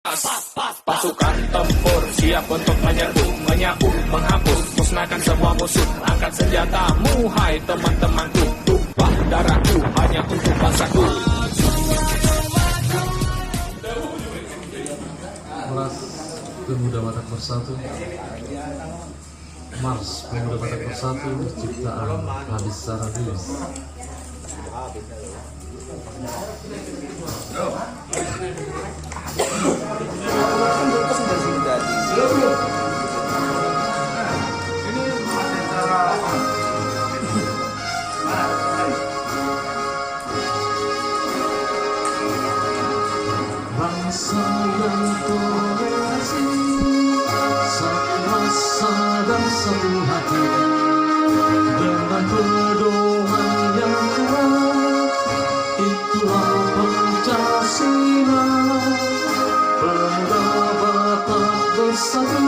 Pasukan tempur siap untuk menyerbu, menyapu, menghapus, musnahkan semua musuh. Angkat senjatamu, hai teman-temanku. Tumpah darahku hanya untuk bangsaku. Kelas Pemuda Batak Bersatu, Mars Pemuda Batak Bersatu, ciptaan Habis Saragis. Bangsa yang toleransi, satu rasa dan satu hati, dengan pedoman yang kuat, itulah Pancasila. Pemuda Batak bersatu,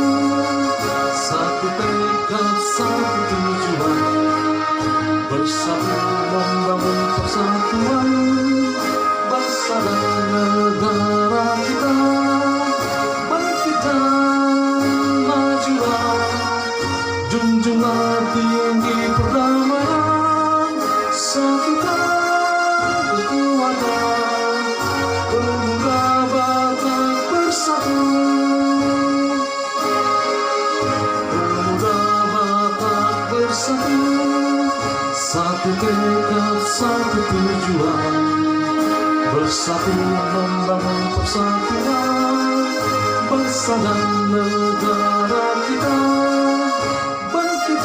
satu tekad, satu tujuan, bersatu membangun persatuan bangsa dan negara kita. Bangkit dan majulah, junjunglah tinggi perdamaian, satukan kekuatan, Pemuda Batak bersatu. Pemuda Batak bersatu, satu tekad, satu tujuan, bersatu membangun persatuan bangsa dan negara kita. Bangkit